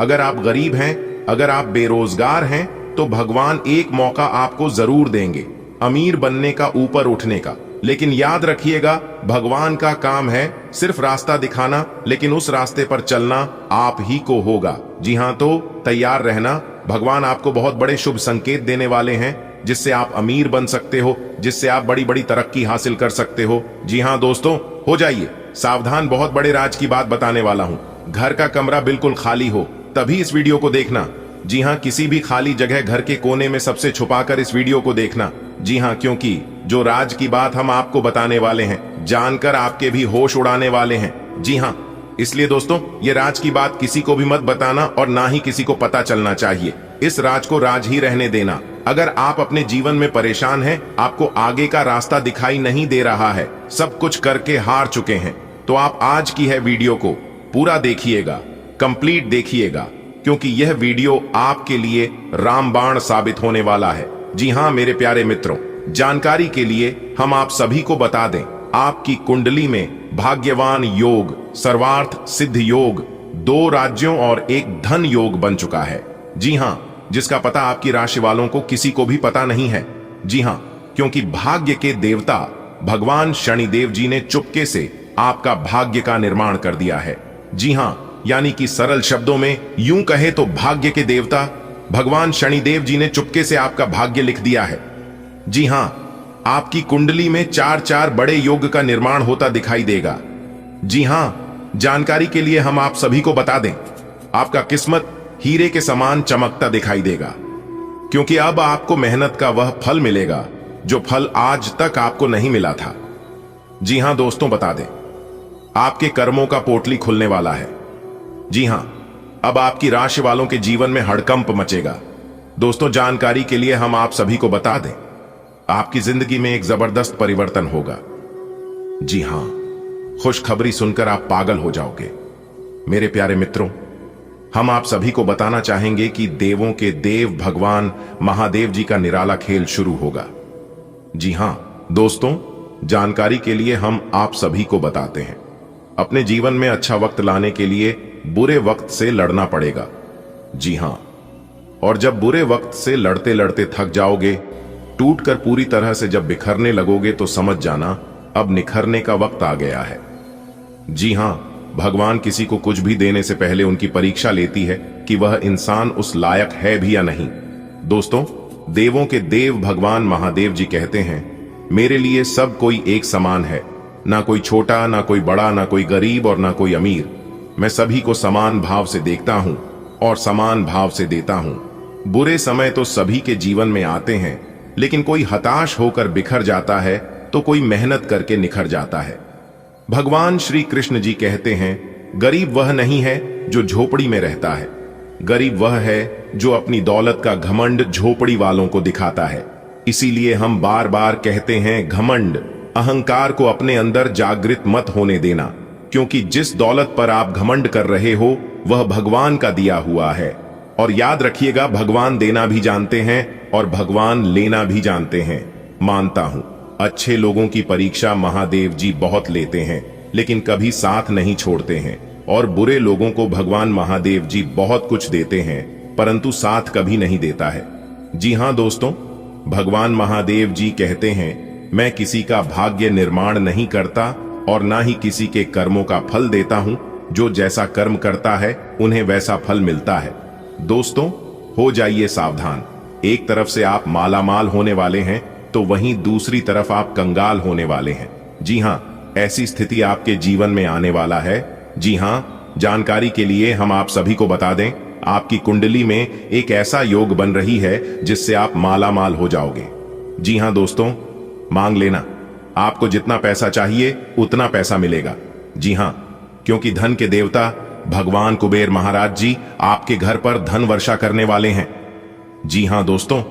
अगर आप गरीब हैं, अगर आप बेरोजगार हैं, तो भगवान एक मौका आपको जरूर देंगे अमीर बनने का, ऊपर उठने का। लेकिन याद रखिएगा, भगवान का काम है सिर्फ रास्ता दिखाना, लेकिन उस रास्ते पर चलना आप ही को होगा। जी हां, तो तैयार रहना, भगवान आपको बहुत बड़े शुभ संकेत देने वाले हैं, जिससे आप अमीर बन सकते हो, जिससे आप बड़ी बड़ी तरक्की हासिल कर सकते हो। जी हां दोस्तों, हो जाइए सावधान, बहुत बड़े राज की बात बताने वाला हूं। घर का कमरा बिल्कुल खाली हो तभी इस वीडियो को देखना। जी हां, किसी भी खाली जगह घर के कोने में सबसे छुपाकर इस वीडियो को देखना। जी हां, क्योंकि जो राज की बात हम आपको बताने वाले हैं, जानकर आपके भी होश उड़ाने वाले हैं। जी हां, इसलिए दोस्तों ये राज की बात किसी को भी मत बताना और ना ही किसी को पता चलना चाहिए। इस राज को राज ही रहने देना। अगर आप अपने जीवन में परेशान हैं, आपको आगे का रास्ता दिखाई नहीं दे रहा है, सब कुछ करके हार चुके हैं, तो आप आज की है वीडियो को पूरा देखिएगा, कंप्लीट देखिएगा, क्योंकि यह वीडियो आपके लिए रामबाण साबित होने वाला है। जी हाँ मेरे प्यारे मित्रों, जानकारी के लिए हम आप सभी को बता दें, आपकी कुंडली में भाग्यवान योग, सर्वार्थ सिद्ध योग, 2 राज्यों और 1 धन योग बन चुका है। जी हाँ, जिसका पता आपकी राशि वालों को किसी को भी पता नहीं है। जी हाँ, क्योंकि भाग्य के देवता भगवान शनिदेव जी ने चुपके से आपका भाग्य का निर्माण कर दिया है। जी हाँ, यानी कि सरल शब्दों में यूं कहे तो भाग्य के देवता भगवान शनिदेव जी ने चुपके से आपका भाग्य लिख दिया है। जी हाँ, आपकी कुंडली में 4 बड़े योग का निर्माण होता दिखाई देगा। जी हाँ, जानकारी के लिए हम आप सभी को बता दें, आपका किस्मत हीरे के समान चमकता दिखाई देगा, क्योंकि अब आपको मेहनत का वह फल मिलेगा जो फल आज तक आपको नहीं मिला था। जी हां दोस्तों, बता दें, आपके कर्मों का पोटली खुलने वाला है। जी हां, अब आपकी राशि वालों के जीवन में हड़कंप मचेगा। दोस्तों जानकारी के लिए हम आप सभी को बता दें, आपकी जिंदगी में एक जबरदस्त परिवर्तन होगा। जी हां, खुशखबरी सुनकर आप पागल हो जाओगे। मेरे प्यारे मित्रों, हम आप सभी को बताना चाहेंगे कि देवों के देव भगवान महादेव जी का निराला खेल शुरू होगा। जी हां दोस्तों, जानकारी के लिए हम आप सभी को बताते हैं, अपने जीवन में अच्छा वक्त लाने के लिए बुरे वक्त से लड़ना पड़ेगा। जी हां, और जब बुरे वक्त से लड़ते लड़ते थक जाओगे, टूटकर पूरी तरह से जब बिखरने लगोगे, तो समझ जाना अब निखरने का वक्त आ गया है। जी हां, भगवान किसी को कुछ भी देने से पहले उनकी परीक्षा लेती है कि वह इंसान उस लायक है भी या नहीं। दोस्तों, देवों के देव भगवान महादेव जी कहते हैं, मेरे लिए सब कोई एक समान है, ना कोई छोटा, ना कोई बड़ा, ना कोई गरीब और ना कोई अमीर। मैं सभी को समान भाव से देखता हूं और समान भाव से देता हूं। बुरे समय तो सभी के जीवन में आते हैं, लेकिन कोई हताश होकर बिखर जाता है तो कोई मेहनत करके निखर जाता है। भगवान श्री कृष्ण जी कहते हैं, गरीब वह नहीं है जो झोपड़ी में रहता है, गरीब वह है जो अपनी दौलत का घमंड झोपड़ी वालों को दिखाता है। इसीलिए हम बार बार कहते हैं, घमंड, अहंकार को अपने अंदर जागृत मत होने देना, क्योंकि जिस दौलत पर आप घमंड कर रहे हो वह भगवान का दिया हुआ है। और याद रखिएगा, भगवान देना भी जानते हैं और भगवान लेना भी जानते हैं। मानता हूं, अच्छे लोगों की परीक्षा महादेव जी बहुत लेते हैं, लेकिन कभी साथ नहीं छोड़ते हैं, और बुरे लोगों को भगवान महादेव जी बहुत कुछ देते हैं, परंतु साथ कभी नहीं देता है। जी हां दोस्तों, भगवान महादेव जी कहते हैं, मैं किसी का भाग्य निर्माण नहीं करता और ना ही किसी के कर्मों का फल देता हूं। जो जैसा कर्म करता है उन्हें वैसा फल मिलता है। दोस्तों, हो जाइए सावधान, एक तरफ से आप मालामाल होने वाले हैं तो वहीं दूसरी तरफ आप कंगाल होने वाले हैं। जी हां, ऐसी स्थिति आपके जीवन में आने वाला है। जी हां, जानकारी के लिए हम आप सभी को बता दें, आपकी कुंडली में एक ऐसा योग बन रही है जिससे आप मालामाल हो जाओगे। जी हां दोस्तों, मांग लेना, आपको जितना पैसा चाहिए उतना पैसा मिलेगा। जी हां, क्योंकि धन के देवता भगवान कुबेर महाराज जी आपके घर पर धन वर्षा करने वाले हैं। जी हां दोस्तों,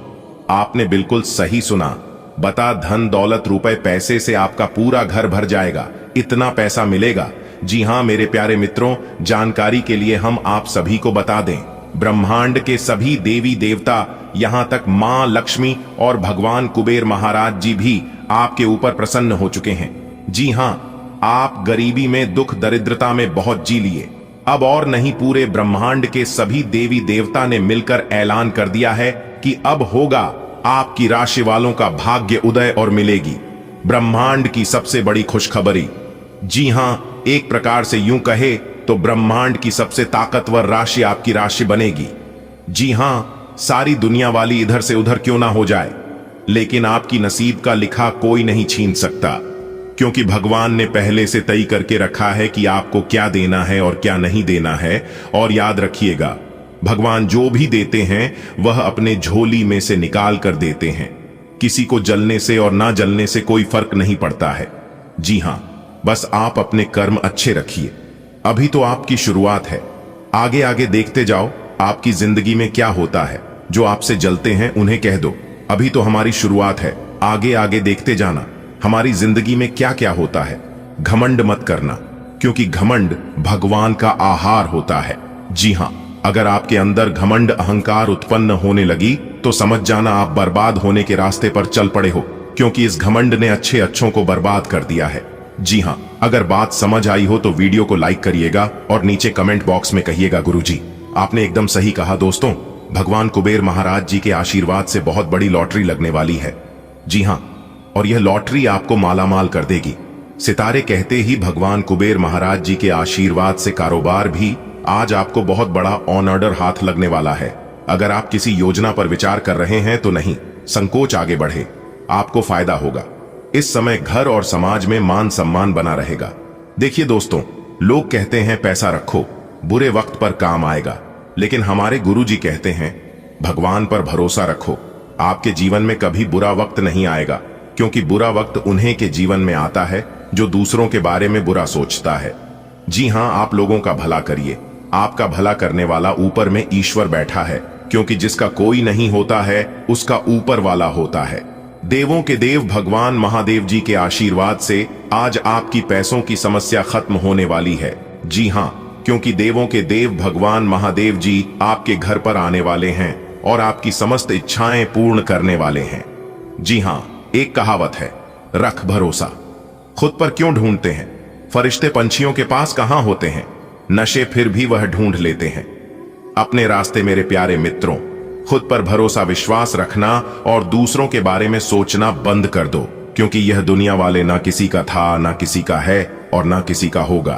आपने बिल्कुल सही सुना, बता धन दौलत रुपए पैसे से आपका पूरा घर भर जाएगा, इतना पैसा मिलेगा। जी हां मेरे प्यारे मित्रों, जानकारी के लिए हम आप सभी को बता दें, ब्रह्मांड के सभी देवी देवता, यहां तक मां लक्ष्मी और भगवान कुबेर महाराज जी भी आपके ऊपर प्रसन्न हो चुके हैं। जी हां, आप गरीबी में, दुख दरिद्रता में बहुत जी लिए। अब और नहीं, पूरे ब्रह्मांड के सभी देवी देवता ने मिलकर ऐलान कर दिया है कि अब होगा आपकी राशि वालों का भाग्य उदय और मिलेगी ब्रह्मांड की सबसे बड़ी खुशखबरी। जी हां, एक प्रकार से यूं कहे तो ब्रह्मांड की सबसे ताकतवर राशि आपकी राशि बनेगी। जी हां, सारी दुनिया वाली इधर से उधर क्यों ना हो जाए, लेकिन आपकी नसीब का लिखा कोई नहीं छीन सकता, क्योंकि भगवान ने पहले से तय करके रखा है कि आपको क्या देना है और क्या नहीं देना है। और याद रखिएगा, भगवान जो भी देते हैं वह अपने झोली में से निकाल कर देते हैं। किसी को जलने से और ना जलने से कोई फर्क नहीं पड़ता है। जी हां, बस आप अपने कर्म अच्छे रखिए, अभी तो आपकी शुरुआत है। आगे आगे देखते जाओ आपकी जिंदगी में क्या होता है। जो आपसे जलते हैं उन्हें कह दो, अभी तो हमारी शुरुआत है, आगे आगे देखते जाना हमारी जिंदगी में क्या क्या होता है। घमंड मत करना, क्योंकि घमंड भगवान का आहार होता है। जी हां, अगर आपके अंदर घमंड अहंकार उत्पन्न होने लगी तो समझ जाना आप बर्बाद होने के रास्ते पर चल पड़े हो, क्योंकि इस घमंड ने अच्छे अच्छों को बर्बाद कर दिया है। जी हां, अगर बात समझ आई हो तो वीडियो को लाइक करिएगा और नीचे कमेंट बॉक्स में कहिएगा गुरुजी आपने एकदम सही कहा। दोस्तों, भगवान कुबेर महाराज जी के आशीर्वाद से बहुत बड़ी लॉटरी लगने वाली है। जी हां, और यह लॉटरी आपको मालामाल कर देगी। सितारे कहते ही भगवान कुबेर महाराज जी के आशीर्वाद से कारोबार भी आज आपको बहुत बड़ा ऑन ऑर्डर हाथ लगने वाला है। अगर आप किसी योजना पर विचार कर रहे हैं तो नहीं संकोच, आगे बढ़े, आपको फायदा होगा। इस समय घर और समाज में मान सम्मान बना रहेगा। देखिए दोस्तों, लोग कहते हैं पैसा रखो, बुरे वक्त पर काम आएगा, लेकिन हमारे गुरुजी कहते हैं भगवान पर भरोसा रखो, आपके जीवन में कभी बुरा वक्त नहीं आएगा, क्योंकि बुरा वक्त उन्हें के जीवन में आता है जो दूसरों के बारे में बुरा सोचता है। जी हां, आप लोगों का भला करिए, आपका भला करने वाला ऊपर में ईश्वर बैठा है, क्योंकि जिसका कोई नहीं होता है उसका ऊपर वाला होता है। देवों के देव भगवान महादेव जी के आशीर्वाद से आज आपकी पैसों की समस्या खत्म होने वाली है। जी हां, क्योंकि देवों के देव भगवान महादेव जी आपके घर पर आने वाले हैं और आपकी समस्त इच्छाएं पूर्ण करने वाले हैं। जी हां, एक कहावत है, रख भरोसा। खुद पर क्यों ढूंढते हैं, फरिश्ते पंछियों के पास कहां होते हैं, नशे फिर भी वह ढूंढ लेते हैं। अपने रास्ते मेरे प्यारे मित्रों, खुद पर भरोसा विश्वास रखना और दूसरों के बारे में सोचना बंद कर दो, क्योंकि यह दुनिया वाले ना किसी का था, ना किसी का है और ना किसी का होगा।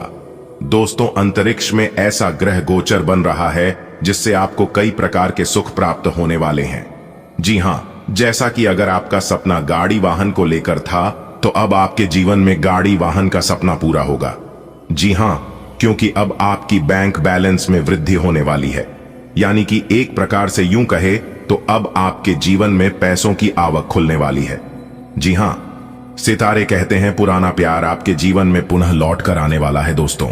दोस्तों, अंतरिक्ष में ऐसा ग्रह गोचर बन रहा है जिससे आपको कई प्रकार के सुख प्राप्त होने वाले हैं। जी हां, जैसा कि अगर आपका सपना गाड़ी वाहन को लेकर था तो अब आपके जीवन में गाड़ी वाहन का सपना पूरा होगा। जी हां, क्योंकि अब आपकी बैंक बैलेंस में वृद्धि होने वाली है, यानी कि एक प्रकार से यूं कहे तो अब आपके जीवन में पैसों की आवक खुलने वाली है। जी हां, सितारे कहते हैं पुराना प्यार आपके जीवन में पुनः लौट कर आने वाला है। दोस्तों,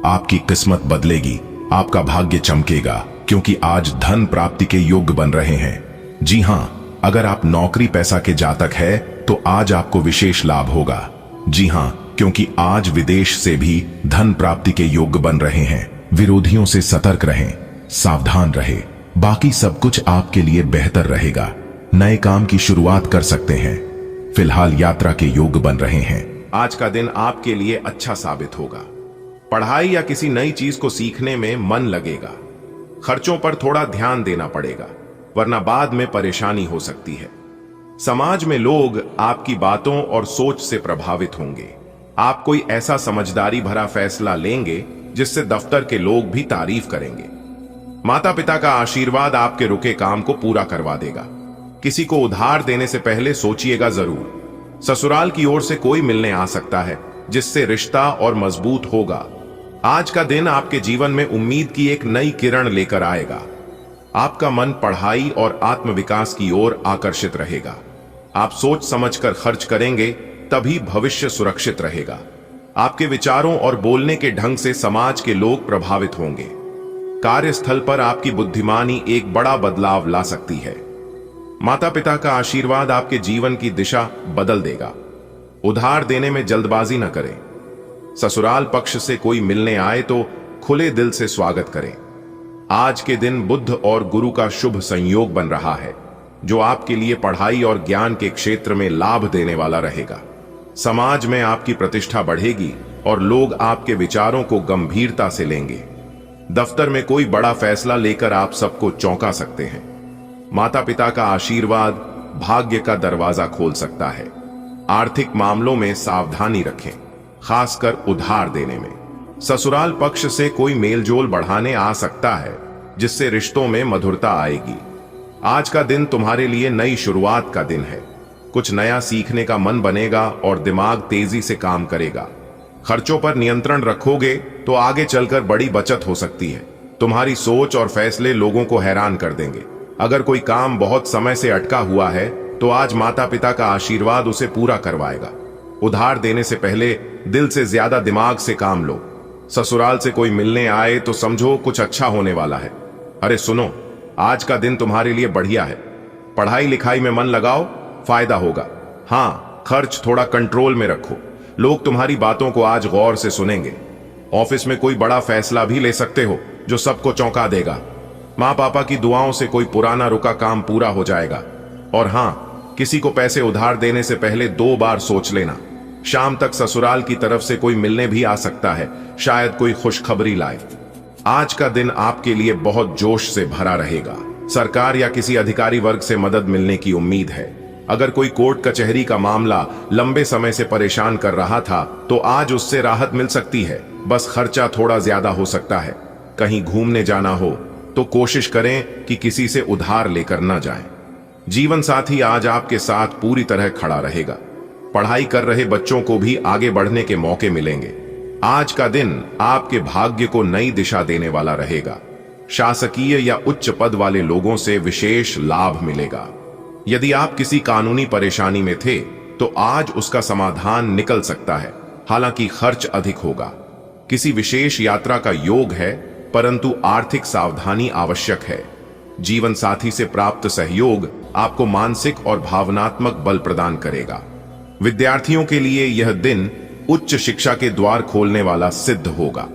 आपकी किस्मत बदलेगी, आपका भाग्य चमकेगा, क्योंकि आज धन प्राप्ति के योग बन रहे हैं। जी हां, अगर आप नौकरी पैसा के जातक है तो आज आपको विशेष लाभ होगा। जी हां, क्योंकि आज विदेश से भी धन प्राप्ति के योग बन रहे हैं। विरोधियों से सतर्क रहें, सावधान रहे, बाकी सब कुछ आपके लिए बेहतर रहेगा। नए काम की शुरुआत कर सकते हैं। फिलहाल यात्रा के योग बन रहे हैं। आज का दिन आपके लिए अच्छा साबित होगा। पढ़ाई या किसी नई चीज को सीखने में मन लगेगा। खर्चों पर थोड़ा ध्यान देना पड़ेगा, वरना बाद में परेशानी हो सकती है। समाज में लोग आपकी बातों और सोच से प्रभावित होंगे। आप कोई ऐसा समझदारी भरा फैसला लेंगे जिससे दफ्तर के लोग भी तारीफ करेंगे। माता पिता का आशीर्वाद आपके रुके काम को पूरा करवा देगा। किसी को उधार देने से पहले सोचिएगा जरूर। ससुराल की ओर से कोई मिलने आ सकता है जिससे रिश्ता और मजबूत होगा। आज का दिन आपके जीवन में उम्मीद की एक नई किरण लेकर आएगा। आपका मन पढ़ाई और आत्मविकास की ओर आकर्षित रहेगा। आप सोच समझकर खर्च करेंगे, तभी भविष्य सुरक्षित रहेगा। आपके विचारों और बोलने के ढंग से समाज के लोग प्रभावित होंगे। कार्यस्थल पर आपकी बुद्धिमानी एक बड़ा बदलाव ला सकती है। माता पिता का आशीर्वाद आपके जीवन की दिशा बदल देगा। उधार देने में जल्दबाजी न करें। ससुराल पक्ष से कोई मिलने आए तो खुले दिल से स्वागत करें। आज के दिन बुध और गुरु का शुभ संयोग बन रहा है, जो आपके लिए पढ़ाई और ज्ञान के क्षेत्र में लाभ देने वाला रहेगा। समाज में आपकी प्रतिष्ठा बढ़ेगी और लोग आपके विचारों को गंभीरता से लेंगे। दफ्तर में कोई बड़ा फैसला लेकर आप सबको चौंका सकते हैं। माता पिता का आशीर्वाद भाग्य का दरवाजा खोल सकता है। आर्थिक मामलों में सावधानी रखें, खासकर उधार देने में। ससुराल पक्ष से कोई मेलजोल बढ़ाने आ सकता है, जिससे रिश्तों में मधुरता आएगी। आज का दिन तुम्हारे लिए नई शुरुआत का दिन है। कुछ नया सीखने का मन बनेगा और दिमाग तेजी से काम करेगा। खर्चों पर नियंत्रण रखोगे तो आगे चलकर बड़ी बचत हो सकती है। तुम्हारी सोच और फैसले लोगों को हैरान कर देंगे। अगर कोई काम बहुत समय से अटका हुआ है तो आज माता पिता का आशीर्वाद उसे पूरा करवाएगा। उधार देने से पहले दिल से ज्यादा दिमाग से काम लो। ससुराल से कोई मिलने आए तो समझो कुछ अच्छा होने वाला है। अरे सुनो, आज का दिन तुम्हारे लिए बढ़िया है। पढ़ाई लिखाई में मन लगाओ, फायदा होगा। हाँ, खर्च थोड़ा कंट्रोल में रखो। लोग तुम्हारी बातों को आज गौर से सुनेंगे। ऑफिस में कोई बड़ा फैसला भी ले सकते हो जो सबको चौंका देगा। माँ पापा की दुआओं से कोई पुराना रुका काम पूरा हो जाएगा। और हाँ, किसी को पैसे उधार देने से पहले 2 बार सोच लेना। शाम तक ससुराल की तरफ से कोई मिलने भी आ सकता है, शायद कोई खुशखबरी लाए। आज का दिन आपके लिए बहुत जोश से भरा रहेगा। सरकार या किसी अधिकारी वर्ग से मदद मिलने की उम्मीद है। अगर कोई कोर्ट कचहरी का मामला लंबे समय से परेशान कर रहा था तो आज उससे राहत मिल सकती है। बस खर्चा थोड़ा ज्यादा हो सकता है। कहीं घूमने जाना हो तो कोशिश करें कि किसी से उधार लेकर न जाएं। जीवन साथी आज आपके साथ पूरी तरह खड़ा रहेगा। पढ़ाई कर रहे बच्चों को भी आगे बढ़ने के मौके मिलेंगे। आज का दिन आपके भाग्य को नई दिशा देने वाला रहेगा। शासकीय या उच्च पद वाले लोगों से विशेष लाभ मिलेगा। यदि आप किसी कानूनी परेशानी में थे तो आज उसका समाधान निकल सकता है, हालांकि खर्च अधिक होगा। किसी विशेष यात्रा का योग है, परंतु आर्थिक सावधानी आवश्यक है। जीवन साथी से प्राप्त सहयोग आपको मानसिक और भावनात्मक बल प्रदान करेगा। विद्यार्थियों के लिए यह दिन उच्च शिक्षा के द्वार खोलने वाला सिद्ध होगा।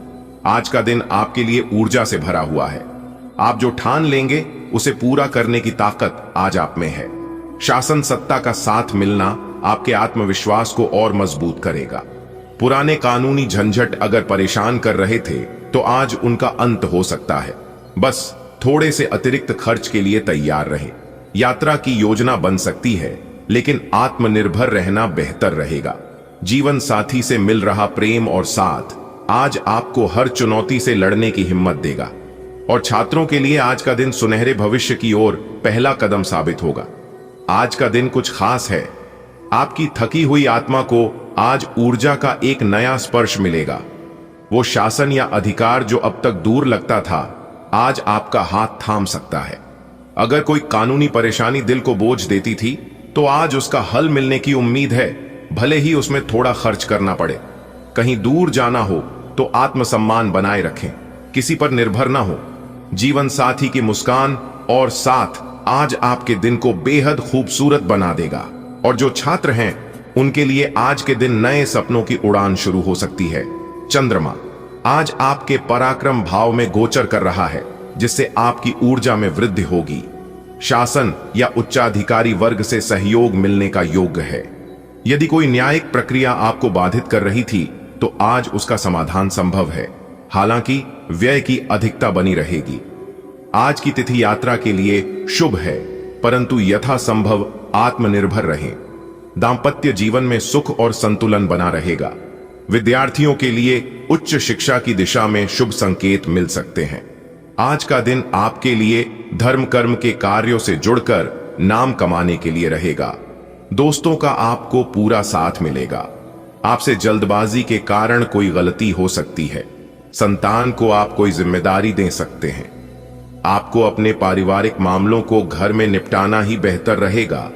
आज का दिन आपके लिए ऊर्जा से भरा हुआ है। आप जो ठान लेंगे उसे पूरा करने की ताकत आज आप में है। शासन सत्ता का साथ मिलना आपके आत्मविश्वास को और मजबूत करेगा। पुराने कानूनी झंझट अगर परेशान कर रहे थे तो आज उनका अंत हो सकता है। बस थोड़े से अतिरिक्त खर्च के लिए तैयार रहें। यात्रा की योजना बन सकती है, लेकिन आत्मनिर्भर रहना बेहतर रहेगा। जीवन साथी से मिल रहा प्रेम और साथ आज आपको हर चुनौती से लड़ने की हिम्मत देगा। और छात्रों के लिए आज का दिन सुनहरे भविष्य की ओर पहला कदम साबित होगा। आज का दिन कुछ खास है। आपकी थकी हुई आत्मा को आज ऊर्जा का एक नया स्पर्श मिलेगा। वो शासन या अधिकार जो अब तक दूर लगता था, आज आपका हाथ थाम सकता है। अगर कोई कानूनी परेशानी दिल को बोझ देती थी तो आज उसका हल मिलने की उम्मीद है, भले ही उसमें थोड़ा खर्च करना पड़े। कहीं दूर जाना हो तो आत्मसम्मान बनाए रखें, किसी पर निर्भर ना हो। जीवन साथी की मुस्कान और साथ आज आपके दिन को बेहद खूबसूरत बना देगा। और जो छात्र हैं उनके लिए आज के दिन नए सपनों की उड़ान शुरू हो सकती है। चंद्रमा आज आपके पराक्रम भाव में गोचर कर रहा है, जिससे आपकी ऊर्जा में वृद्धि होगी। शासन या उच्चाधिकारी वर्ग से सहयोग मिलने का योग है। यदि कोई न्यायिक प्रक्रिया आपको बाधित कर रही थी तो आज उसका समाधान संभव है, हालांकि व्यय की अधिकता बनी रहेगी। आज की तिथि यात्रा के लिए शुभ है, परंतु यथासंभव आत्मनिर्भर रहें। दांपत्य जीवन में सुख और संतुलन बना रहेगा। विद्यार्थियों के लिए उच्च शिक्षा की दिशा में शुभ संकेत मिल सकते हैं। आज का दिन आपके लिए धर्म कर्म के कार्यों से जुड़कर नाम कमाने के लिए रहेगा। दोस्तों का आपको पूरा साथ मिलेगा। आपसे जल्दबाजी के कारण कोई गलती हो सकती है। संतान को आप कोई जिम्मेदारी दे सकते हैं। आपको अपने पारिवारिक मामलों को घर में निपटाना ही बेहतर रहेगा।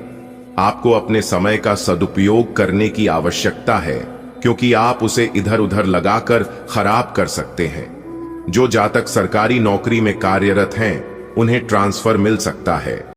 आपको अपने समय का सदुपयोग करने की आवश्यकता है, क्योंकि आप उसे इधर उधर लगाकर खराब कर सकते हैं। जो जातक सरकारी नौकरी में कार्यरत हैं, उन्हें ट्रांसफर मिल सकता है।